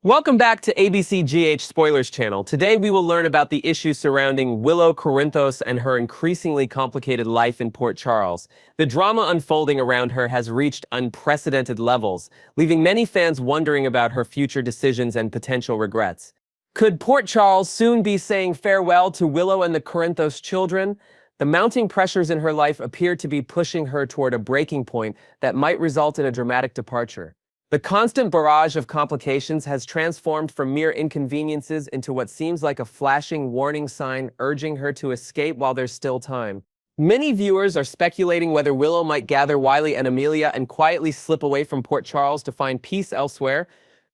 Welcome back to ABC GH Spoilers channel. Today we will learn about the issues surrounding Willow Corinthos and her increasingly complicated life in Port Charles. The drama unfolding around her has reached unprecedented levels, leaving many fans wondering about her future decisions and potential regrets. Could Port Charles soon be saying farewell to Willow and the Corinthos children? The mounting pressures in her life appear to be pushing her toward a breaking point that might result in a dramatic departure. The constant barrage of complications has transformed from mere inconveniences into what seems like a flashing warning sign urging her to escape while there's still time. Many viewers are speculating whether Willow might gather Wiley and Amelia and quietly slip away from Port Charles to find peace elsewhere.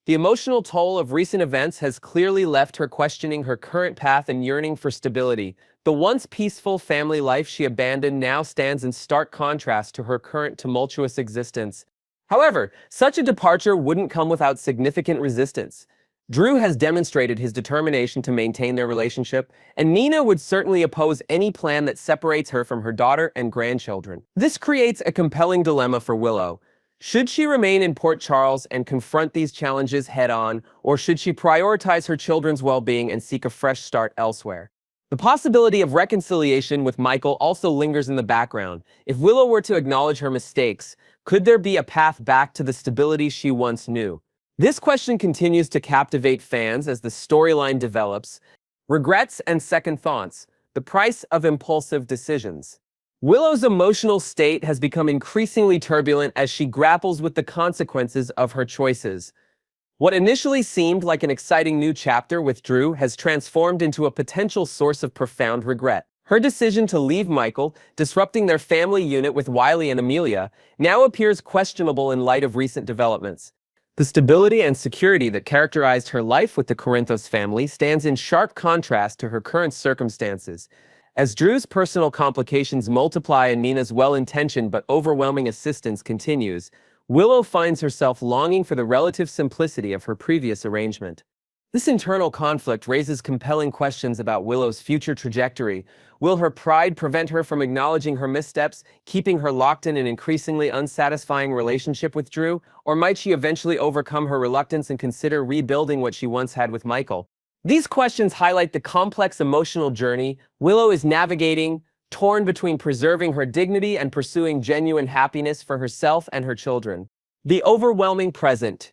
The emotional toll of recent events has clearly left her questioning her current path and yearning for stability. The once peaceful family life she abandoned now stands in stark contrast to her current tumultuous existence. However, such a departure wouldn't come without significant resistance. Drew has demonstrated his determination to maintain their relationship, and Nina would certainly oppose any plan that separates her from her daughter and grandchildren. This creates a compelling dilemma for Willow. Should she remain in Port Charles and confront these challenges head-on, or should she prioritize her children's well-being and seek a fresh start elsewhere? The possibility of reconciliation with Michael also lingers in the background. If Willow were to acknowledge her mistakes, could there be a path back to the stability she once knew? This question continues to captivate fans as the storyline develops. Regrets and second thoughts, the price of impulsive decisions. Willow's emotional state has become increasingly turbulent as she grapples with the consequences of her choices. What initially seemed like an exciting new chapter with Drew has transformed into a potential source of profound regret. Her decision to leave Michael, disrupting their family unit with Wiley and Amelia, now appears questionable in light of recent developments. The stability and security that characterized her life with the Corinthos family stands in sharp contrast to her current circumstances. As Drew's personal complications multiply and Nina's well-intentioned but overwhelming assistance continues, Willow finds herself longing for the relative simplicity of her previous arrangement. This internal conflict raises compelling questions about Willow's future trajectory. Will her pride prevent her from acknowledging her missteps, keeping her locked in an increasingly unsatisfying relationship with Drew? Or might she eventually overcome her reluctance and consider rebuilding what she once had with Michael? These questions highlight the complex emotional journey Willow is navigating, torn between preserving her dignity and pursuing genuine happiness for herself and her children. The overwhelming present.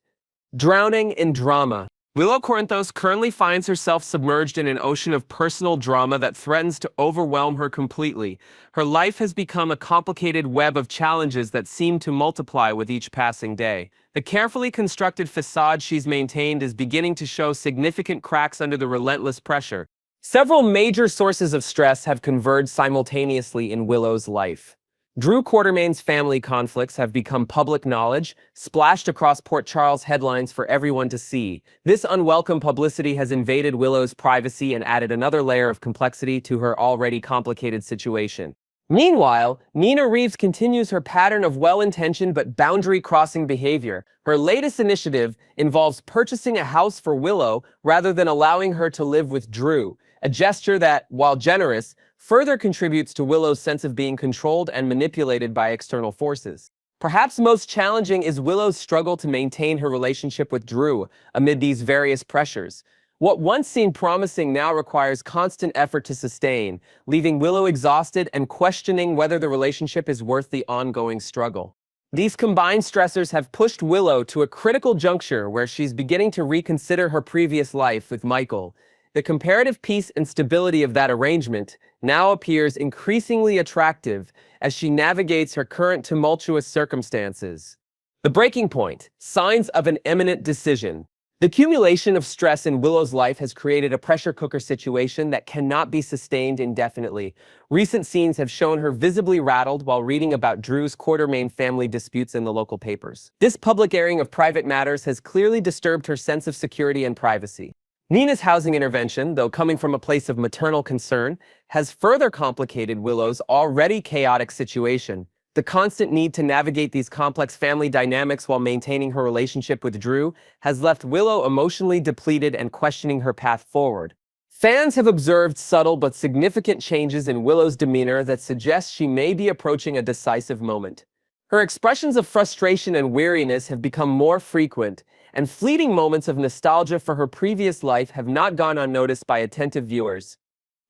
Drowning in drama. Willow Corinthos currently finds herself submerged in an ocean of personal drama that threatens to overwhelm her completely. Her life has become a complicated web of challenges that seem to multiply with each passing day. The carefully constructed facade she's maintained is beginning to show significant cracks under the relentless pressure. Several major sources of stress have converged simultaneously in Willow's life. Drew Quartermain's family conflicts have become public knowledge, splashed across Port Charles headlines for everyone to see. This unwelcome publicity has invaded Willow's privacy and added another layer of complexity to her already complicated situation. Meanwhile, Nina Reeves continues her pattern of well-intentioned but boundary-crossing behavior. Her latest initiative involves purchasing a house for Willow rather than allowing her to live with Drew, a gesture that, while generous, further contributes to Willow's sense of being controlled and manipulated by external forces. Perhaps most challenging is Willow's struggle to maintain her relationship with Drew amid these various pressures. What once seemed promising now requires constant effort to sustain, leaving Willow exhausted and questioning whether the relationship is worth the ongoing struggle. These combined stressors have pushed Willow to a critical juncture where she's beginning to reconsider her previous life with Michael. The comparative peace and stability of that arrangement now appears increasingly attractive as she navigates her current tumultuous circumstances. The breaking point, signs of an imminent decision. The accumulation of stress in Willow's life has created a pressure cooker situation that cannot be sustained indefinitely. Recent scenes have shown her visibly rattled while reading about Drew's Quartermain family disputes in the local papers. This public airing of private matters has clearly disturbed her sense of security and privacy. Nina's housing intervention, though coming from a place of maternal concern, has further complicated Willow's already chaotic situation. The constant need to navigate these complex family dynamics while maintaining her relationship with Drew has left Willow emotionally depleted and questioning her path forward. Fans have observed subtle but significant changes in Willow's demeanor that suggest she may be approaching a decisive moment. Her expressions of frustration and weariness have become more frequent, and fleeting moments of nostalgia for her previous life have not gone unnoticed by attentive viewers.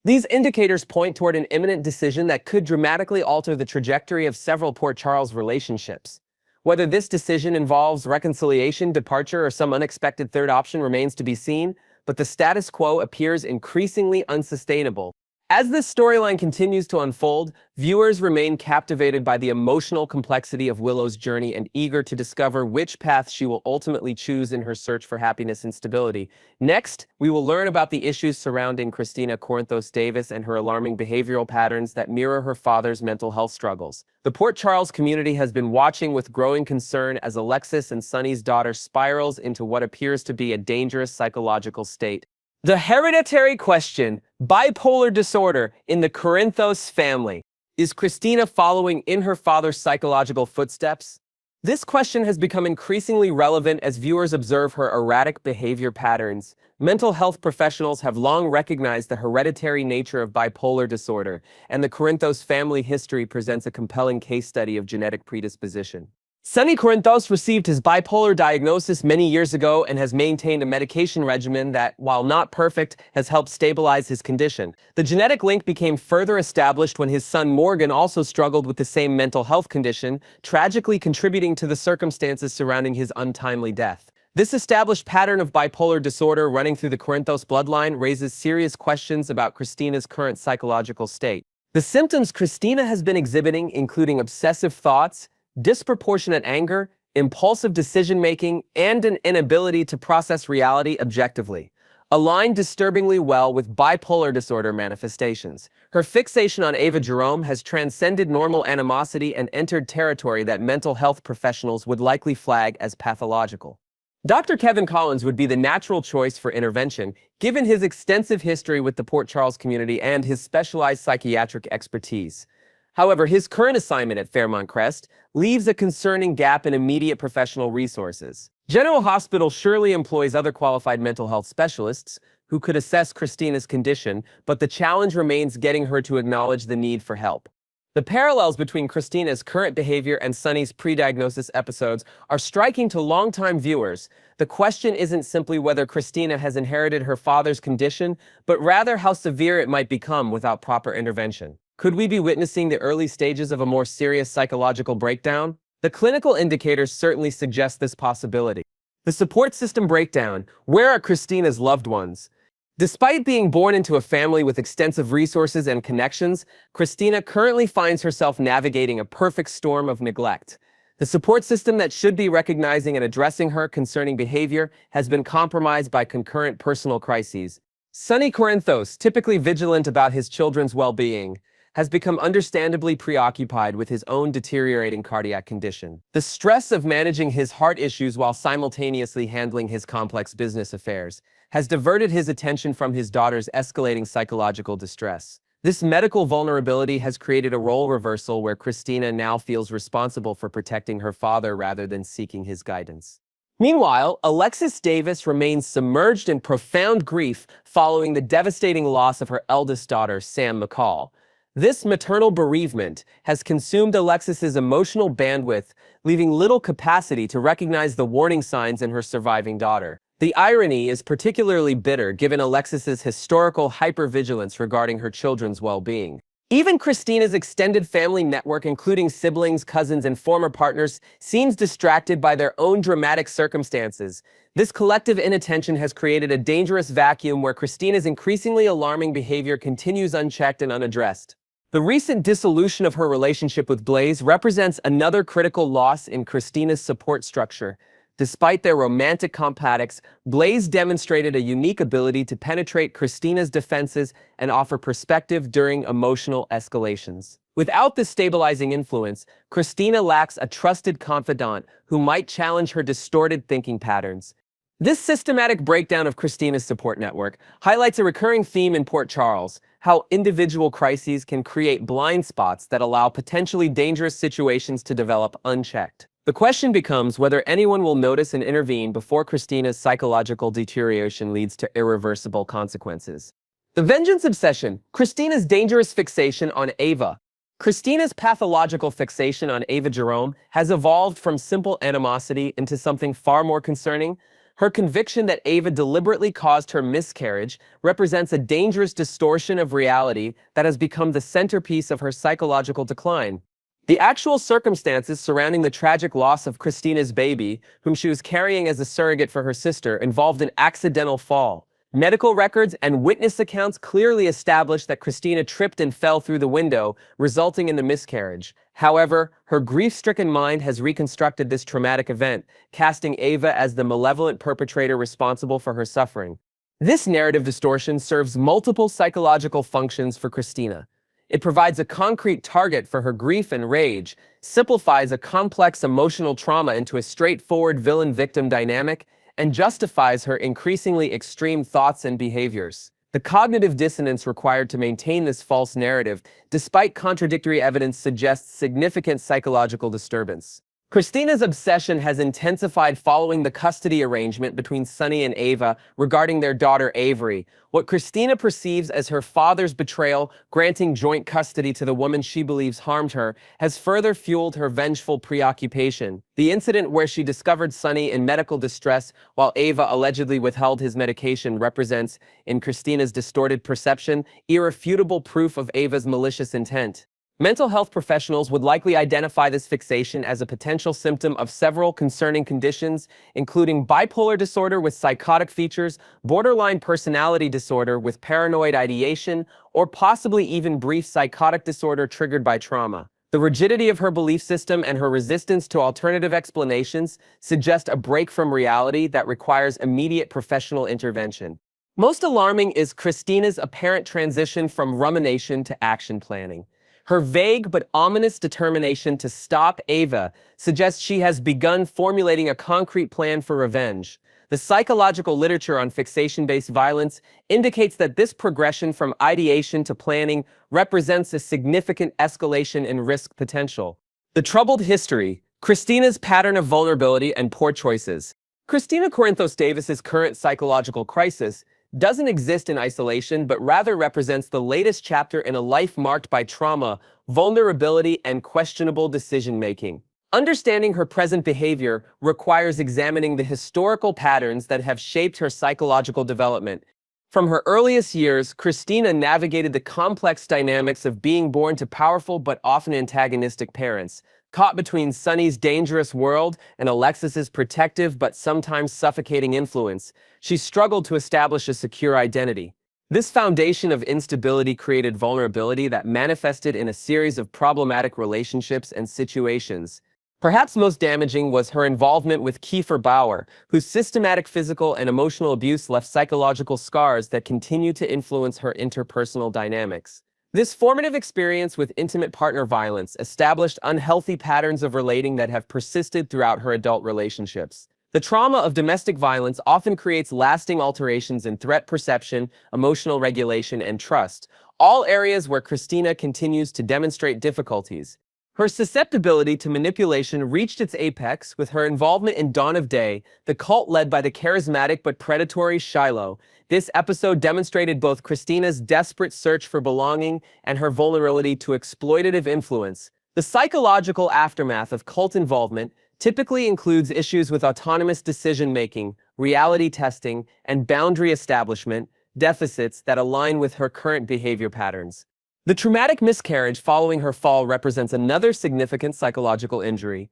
These indicators point toward an imminent decision that could dramatically alter the trajectory of several Port Charles relationships. Whether this decision involves reconciliation, departure, or some unexpected third option remains to be seen, but the status quo appears increasingly unsustainable. As this storyline continues to unfold, viewers remain captivated by the emotional complexity of Willow's journey and eager to discover which path she will ultimately choose in her search for happiness and stability. Next, we will learn about the issues surrounding Christina Corinthos Davis and her alarming behavioral patterns that mirror her father's mental health struggles. The Port Charles community has been watching with growing concern as Alexis and Sunny's daughter spirals into what appears to be a dangerous psychological state. The hereditary question, bipolar disorder in the Corinthos family. Is Christina following in her father's psychological footsteps? This question has become increasingly relevant as viewers observe her erratic behavior patterns. Mental health professionals have long recognized the hereditary nature of bipolar disorder, and the Corinthos family history presents a compelling case study of genetic predisposition. Sonny Corinthos received his bipolar diagnosis many years ago and has maintained a medication regimen that, while not perfect, has helped stabilize his condition. The genetic link became further established when his son Morgan also struggled with the same mental health condition, tragically contributing to the circumstances surrounding his untimely death. This established pattern of bipolar disorder running through the Corinthos bloodline raises serious questions about Christina's current psychological state. The symptoms Christina has been exhibiting, including obsessive thoughts, disproportionate anger, impulsive decision-making, and an inability to process reality objectively, align disturbingly well with bipolar disorder manifestations. Her fixation on Ava Jerome has transcended normal animosity and entered territory that mental health professionals would likely flag as pathological. Dr. Kevin Collins would be the natural choice for intervention, given his extensive history with the Port Charles community and his specialized psychiatric expertise. However, his current assignment at Fairmont Crest leaves a concerning gap in immediate professional resources. General Hospital surely employs other qualified mental health specialists who could assess Christina's condition, but the challenge remains getting her to acknowledge the need for help. The parallels between Christina's current behavior and Sonny's pre-diagnosis episodes are striking to longtime viewers. The question isn't simply whether Christina has inherited her father's condition, but rather how severe it might become without proper intervention. Could we be witnessing the early stages of a more serious psychological breakdown? The clinical indicators certainly suggest this possibility. The support system breakdown. Where are Christina's loved ones? Despite being born into a family with extensive resources and connections, Christina currently finds herself navigating a perfect storm of neglect. The support system that should be recognizing and addressing her concerning behavior has been compromised by concurrent personal crises. Sonny Corinthos, typically vigilant about his children's well-being, has become understandably preoccupied with his own deteriorating cardiac condition. The stress of managing his heart issues while simultaneously handling his complex business affairs has diverted his attention from his daughter's escalating psychological distress. This medical vulnerability has created a role reversal where Christina now feels responsible for protecting her father rather than seeking his guidance. Meanwhile, Alexis Davis remains submerged in profound grief following the devastating loss of her eldest daughter, Sam McCall. This maternal bereavement has consumed Alexis's emotional bandwidth, leaving little capacity to recognize the warning signs in her surviving daughter. The irony is particularly bitter given Alexis's historical hypervigilance regarding her children's well-being. Even Christina's extended family network, including siblings, cousins, and former partners, seems distracted by their own dramatic circumstances. This collective inattention has created a dangerous vacuum where Christina's increasingly alarming behavior continues unchecked and unaddressed. The recent dissolution of her relationship with Blaze represents another critical loss in Christina's support structure. Despite their romantic compatics, Blaze demonstrated a unique ability to penetrate Christina's defenses and offer perspective during emotional escalations. Without this stabilizing influence, Christina lacks a trusted confidant who might challenge her distorted thinking patterns. This systematic breakdown of Christina's support network highlights a recurring theme in Port Charles: how individual crises can create blind spots that allow potentially dangerous situations to develop unchecked. The question becomes whether anyone will notice and intervene before Christina's psychological deterioration leads to irreversible consequences. The vengeance obsession. Christina's dangerous fixation on Ava. Christina's pathological fixation on Ava Jerome has evolved from simple animosity into something far more concerning. Her conviction that Ava deliberately caused her miscarriage represents a dangerous distortion of reality that has become the centerpiece of her psychological decline. The actual circumstances surrounding the tragic loss of Christina's baby, whom she was carrying as a surrogate for her sister, involved an accidental fall. Medical records and witness accounts clearly establish that Christina tripped and fell through the window, resulting in the miscarriage. However, her grief-stricken mind has reconstructed this traumatic event, casting Ava as the malevolent perpetrator responsible for her suffering. This narrative distortion serves multiple psychological functions for Christina. It provides a concrete target for her grief and rage, simplifies a complex emotional trauma into a straightforward villain-victim dynamic, and justifies her increasingly extreme thoughts and behaviors. The cognitive dissonance required to maintain this false narrative, despite contradictory evidence, suggests significant psychological disturbance. Christina's obsession has intensified following the custody arrangement between Sunny and Ava regarding their daughter Avery. What Christina perceives as her father's betrayal, granting joint custody to the woman she believes harmed her, has further fueled her vengeful preoccupation. The incident where she discovered Sunny in medical distress while Ava allegedly withheld his medication represents, in Christina's distorted perception, irrefutable proof of Ava's malicious intent. Mental health professionals would likely identify this fixation as a potential symptom of several concerning conditions, including bipolar disorder with psychotic features, borderline personality disorder with paranoid ideation, or possibly even brief psychotic disorder triggered by trauma. The rigidity of her belief system and her resistance to alternative explanations suggest a break from reality that requires immediate professional intervention. Most alarming is Christina's apparent transition from rumination to action planning. Her vague but ominous determination to stop Ava suggests she has begun formulating a concrete plan for revenge. The psychological literature on fixation-based violence indicates that this progression from ideation to planning represents a significant escalation in risk potential. The troubled history, Christina's pattern of vulnerability and poor choices. Christina Corinthos Davis's current psychological crisis doesn't exist in isolation, but rather represents the latest chapter in a life marked by trauma, vulnerability, and questionable decision-making. Understanding her present behavior requires examining the historical patterns that have shaped her psychological development. From her earliest years, Christina navigated the complex dynamics of being born to powerful but often antagonistic parents. Caught between Sunny's dangerous world and Alexis's protective but sometimes suffocating influence, she struggled to establish a secure identity. This foundation of instability created vulnerability that manifested in a series of problematic relationships and situations. Perhaps most damaging was her involvement with Kiefer Bauer, whose systematic physical and emotional abuse left psychological scars that continue to influence her interpersonal dynamics. This formative experience with intimate partner violence established unhealthy patterns of relating that have persisted throughout her adult relationships. The trauma of domestic violence often creates lasting alterations in threat perception, emotional regulation, and trust, all areas where Christina continues to demonstrate difficulties. Her susceptibility to manipulation reached its apex with her involvement in Dawn of Day, the cult led by the charismatic but predatory Shiloh. This episode demonstrated both Christina's desperate search for belonging and her vulnerability to exploitative influence. The psychological aftermath of cult involvement typically includes issues with autonomous decision-making, reality testing, and boundary establishment, deficits that align with her current behavior patterns. The traumatic miscarriage following her fall represents another significant psychological injury.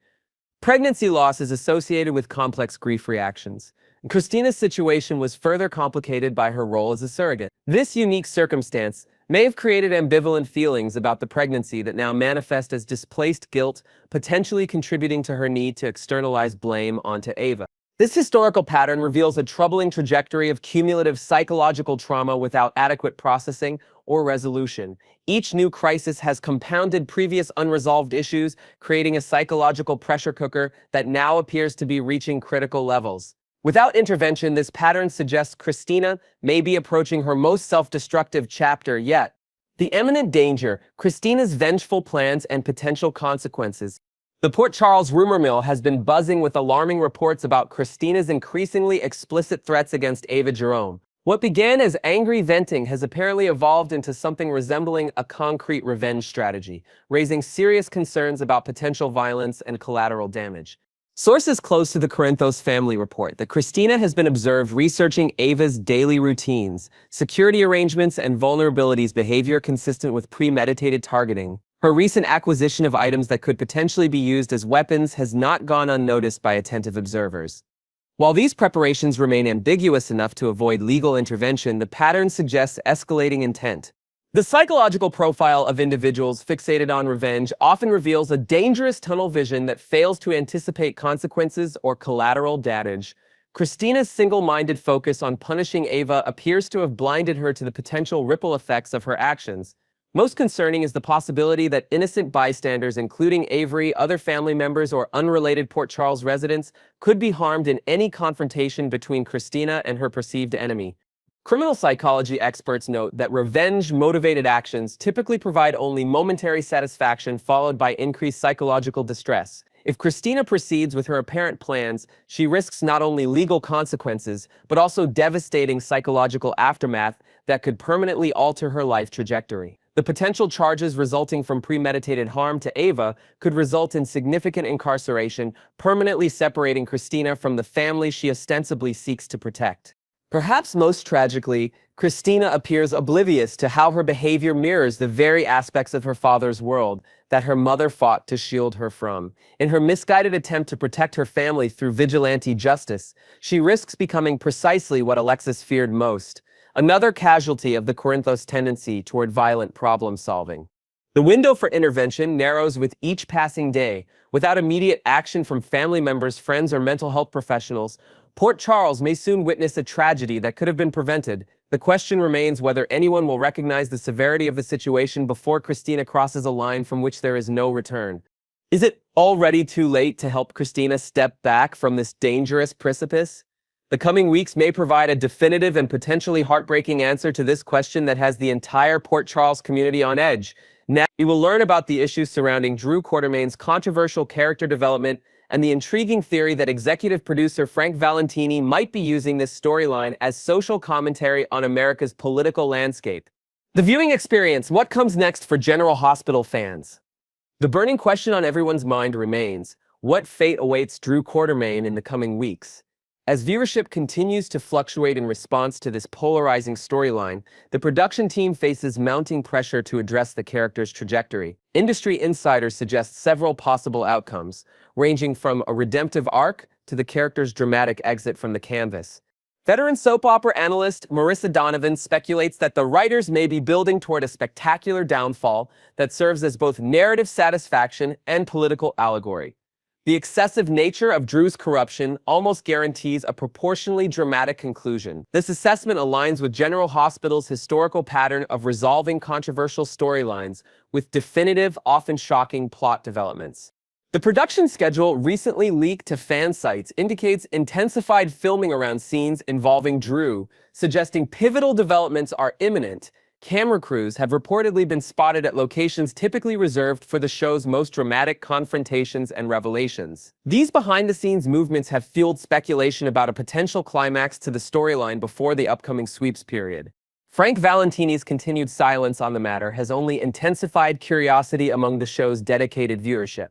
Pregnancy loss is associated with complex grief reactions. Christina's situation was further complicated by her role as a surrogate. This unique circumstance may have created ambivalent feelings about the pregnancy that now manifest as displaced guilt, potentially contributing to her need to externalize blame onto Ava. This historical pattern reveals a troubling trajectory of cumulative psychological trauma without adequate processing or resolution. Each new crisis has compounded previous unresolved issues, creating a psychological pressure cooker that now appears to be reaching critical levels. Without intervention, this pattern suggests Christina may be approaching her most self-destructive chapter yet. The imminent danger, Christina's vengeful plans and potential consequences. The Port Charles rumor mill has been buzzing with alarming reports about Christina's increasingly explicit threats against Ava Jerome. What began as angry venting has apparently evolved into something resembling a concrete revenge strategy, raising serious concerns about potential violence and collateral damage. Sources close to the Corinthos family report that Christina has been observed researching Ava's daily routines, security arrangements, and vulnerabilities behavior consistent with premeditated targeting. Her recent acquisition of items that could potentially be used as weapons has not gone unnoticed by attentive observers. While these preparations remain ambiguous enough to avoid legal intervention, the pattern suggests escalating intent. The psychological profile of individuals fixated on revenge often reveals a dangerous tunnel vision that fails to anticipate consequences or collateral damage. Christina's single-minded focus on punishing Ava appears to have blinded her to the potential ripple effects of her actions. Most concerning is the possibility that innocent bystanders, including Avery, other family members, or unrelated Port Charles residents, could be harmed in any confrontation between Christina and her perceived enemy. Criminal psychology experts note that revenge-motivated actions typically provide only momentary satisfaction followed by increased psychological distress. If Christina proceeds with her apparent plans, she risks not only legal consequences, but also devastating psychological aftermath that could permanently alter her life trajectory. The potential charges resulting from premeditated harm to Ava could result in significant incarceration, permanently separating Christina from the family she ostensibly seeks to protect. Perhaps most tragically, Christina appears oblivious to how her behavior mirrors the very aspects of her father's world that her mother fought to shield her from. In her misguided attempt to protect her family through vigilante justice, she risks becoming precisely what Alexis feared most, another casualty of the Corinthos tendency toward violent problem-solving. The window for intervention narrows with each passing day. Without immediate action from family members, friends, or mental health professionals, Port Charles may soon witness a tragedy that could have been prevented. The question remains whether anyone will recognize the severity of the situation before Christina crosses a line from which there is no return. Is it already too late to help Christina step back from this dangerous precipice? The coming weeks may provide a definitive and potentially heartbreaking answer to this question that has the entire Port Charles community on edge. Now, we will learn about the issues surrounding Drew Quartermain's controversial character development and the intriguing theory that executive producer Frank Valentini might be using this storyline as social commentary on America's political landscape. The viewing experience: what comes next for General Hospital fans? The burning question on everyone's mind remains: what fate awaits Drew Quartermain in the coming weeks? As viewership continues to fluctuate in response to this polarizing storyline, the production team faces mounting pressure to address the character's trajectory. Industry insiders suggest several possible outcomes, ranging from a redemptive arc to the character's dramatic exit from the canvas. Veteran soap opera analyst Marissa Donovan speculates that the writers may be building toward a spectacular downfall that serves as both narrative satisfaction and political allegory. The excessive nature of Drew's corruption almost guarantees a proportionally dramatic conclusion. This assessment aligns with General Hospital's historical pattern of resolving controversial storylines with definitive, often shocking plot developments. The production schedule recently leaked to fan sites indicates intensified filming around scenes involving Drew, suggesting pivotal developments are imminent. Camera crews have reportedly been spotted at locations typically reserved for the show's most dramatic confrontations and revelations. These behind-the-scenes movements have fueled speculation about a potential climax to the storyline before the upcoming sweeps period. Frank Valentini's continued silence on the matter has only intensified curiosity among the show's dedicated viewership.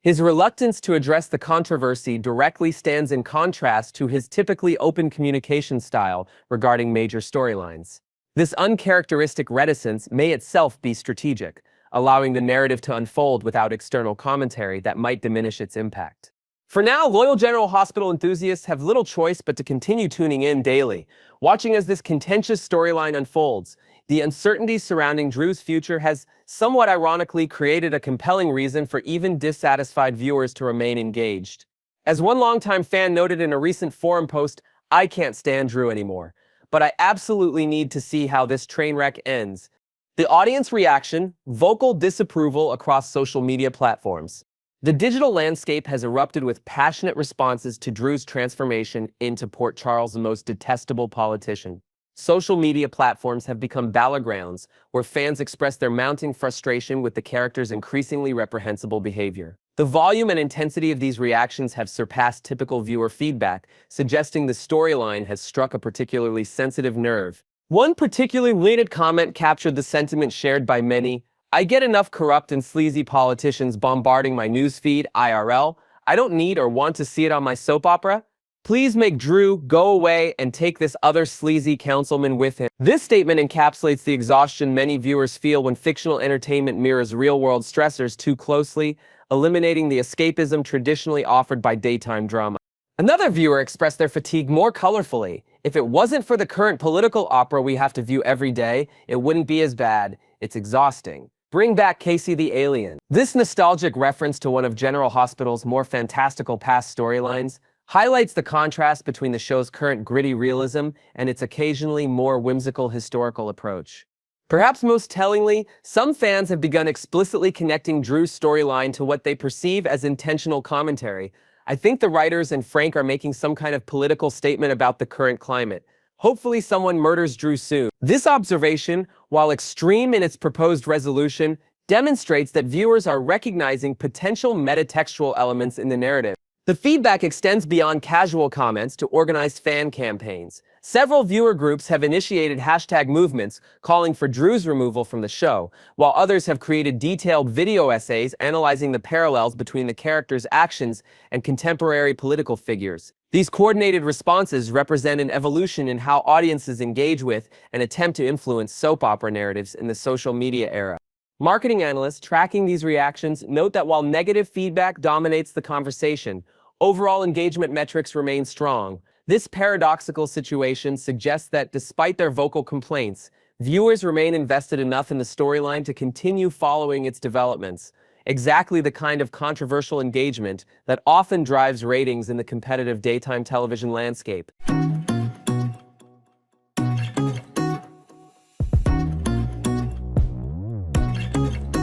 His reluctance to address the controversy directly stands in contrast to his typically open communication style regarding major storylines. This uncharacteristic reticence may itself be strategic, allowing the narrative to unfold without external commentary that might diminish its impact. For now, loyal General Hospital enthusiasts have little choice but to continue tuning in daily, watching as this contentious storyline unfolds. The uncertainty surrounding Drew's future has, somewhat ironically, created a compelling reason for even dissatisfied viewers to remain engaged. As one longtime fan noted in a recent forum post, "I can't stand Drew anymore, but I absolutely need to see how this train wreck ends." The audience reaction: vocal disapproval across social media platforms. The digital landscape has erupted with passionate responses to Drew's transformation into Port Charles' most detestable politician. Social media platforms have become battlegrounds where fans express their mounting frustration with the character's increasingly reprehensible behavior. The volume and intensity of these reactions have surpassed typical viewer feedback, suggesting the storyline has struck a particularly sensitive nerve. One particularly related comment captured the sentiment shared by many. I get enough corrupt and sleazy politicians bombarding my newsfeed, IRL. I don't need or want to see it on my soap opera. Please make Drew go away and take this other sleazy councilman with him. This statement encapsulates the exhaustion many viewers feel when fictional entertainment mirrors real-world stressors too closely, eliminating the escapism traditionally offered by daytime drama. Another viewer expressed their fatigue more colorfully. If it wasn't for the current political opera we have to view every day, it wouldn't be as bad. It's exhausting. Bring back Casey the Alien. This nostalgic reference to one of General Hospital's more fantastical past storylines highlights the contrast between the show's current gritty realism and its occasionally more whimsical historical approach. Perhaps most tellingly, some fans have begun explicitly connecting Drew's storyline to what they perceive as intentional commentary. I think the writers and Frank are making some kind of political statement about the current climate. Hopefully someone murders Drew soon. This observation, while extreme in its proposed resolution, demonstrates that viewers are recognizing potential metatextual elements in the narrative. The feedback extends beyond casual comments to organized fan campaigns. Several viewer groups have initiated hashtag movements calling for Drew's removal from the show, while others have created detailed video essays analyzing the parallels between the characters' actions and contemporary political figures. These coordinated responses represent an evolution in how audiences engage with and attempt to influence soap opera narratives in the social media era. Marketing analysts tracking these reactions note that while negative feedback dominates the conversation, overall engagement metrics remain strong. This paradoxical situation suggests that despite their vocal complaints, viewers remain invested enough in the storyline to continue following its developments. Exactly the kind of controversial engagement that often drives ratings in the competitive daytime television landscape.